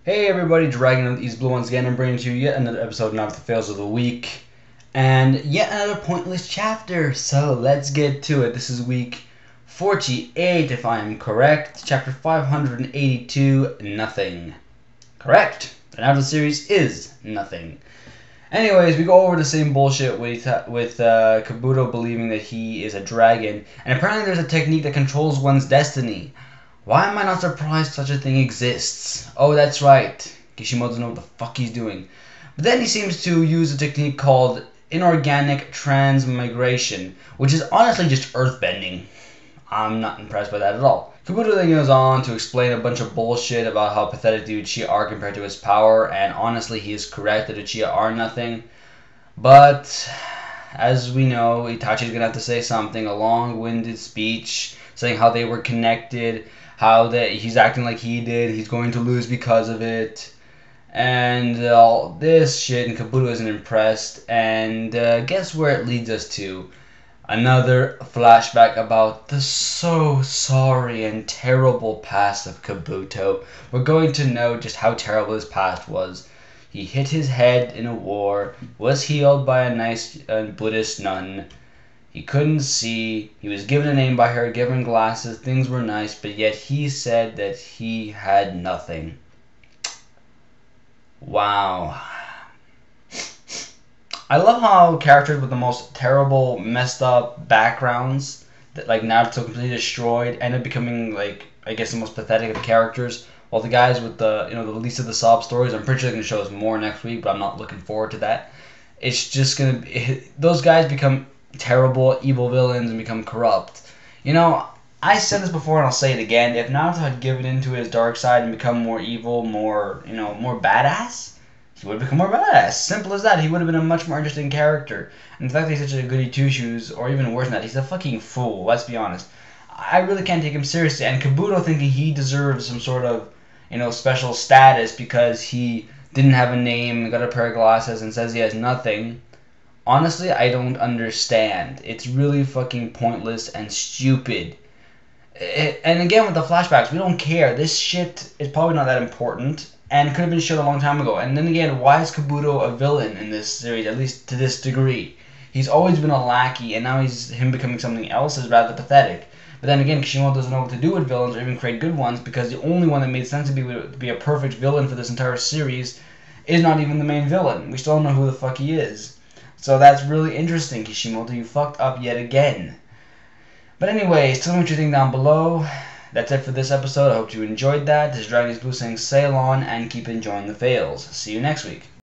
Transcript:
Hey everybody, Dragon of these blue ones again. I'm bringing to you yet another episode of Naruto Fails of the Week. And yet another pointless chapter. So let's get to it. This is week 48 if I am correct. Chapter 582, Nothing. Correct. The Naruto series is nothing. Anyways, we go over the same bullshit with Kabuto believing that he is a dragon. And apparently there's a technique that controls one's destiny. Why am I not surprised such a thing exists? Oh, that's right. Kishimoto doesn't know what the fuck he's doing. But then he seems to use a technique called inorganic transmigration, which is honestly just earthbending. I'm not impressed by that at all. Kabuto then goes on to explain a bunch of bullshit about how pathetic the Uchiha are compared to his power, and honestly he is correct that Uchiha are nothing. But, as we know, Itachi's gonna have to say something, a long-winded speech, saying how they were connected, how that he's acting like he did, he's going to lose because of it, and all this shit, and Kabuto isn't impressed, and guess where it leads us to? Another flashback about the so sorry and terrible past of Kabuto. We're going to know just how terrible his past was. He hit his head in a war, was healed by a nice Buddhist nun. He couldn't see, he was given a name by her, given glasses, things were nice, but yet he said that he had nothing. Wow. I love how characters with the most terrible, messed up backgrounds that like Naruto completely destroyed end up becoming like, I guess, the most pathetic of characters, while the guys with the, the least of the sob stories, I'm pretty sure they're going to show us more next week, but I'm not looking forward to that. It's just going to, those guys become terrible, evil villains and become corrupt. I said this before and I'll say it again. If Naruto had given into his dark side and become more evil, more badass, he would have become more badass. Simple as that. He would have been a much more interesting character. And the fact that he's such a goody two-shoes, or even worse than that, he's a fucking fool, let's be honest. I really can't take him seriously. And Kabuto thinking he deserves some sort of, special status because he didn't have a name, got a pair of glasses, and says he has nothing. Honestly, I don't understand. It's really fucking pointless and stupid. And again, with the flashbacks, we don't care. This shit is probably not that important and could have been showed a long time ago. And then again, why is Kabuto a villain in this series, at least to this degree? He's always been a lackey, and now him becoming something else is rather pathetic. But then again, Kishimoto doesn't know what to do with villains or even create good ones, because the only one that made sense to be a perfect villain for this entire series is not even the main villain. We still don't know who the fuck he is. So that's really interesting, Kishimoto. You fucked up yet again. But anyways, tell me what you think down below. That's it for this episode. I hope you enjoyed that. This is Dragon's Blue saying sail on and keep enjoying the fails. See you next week.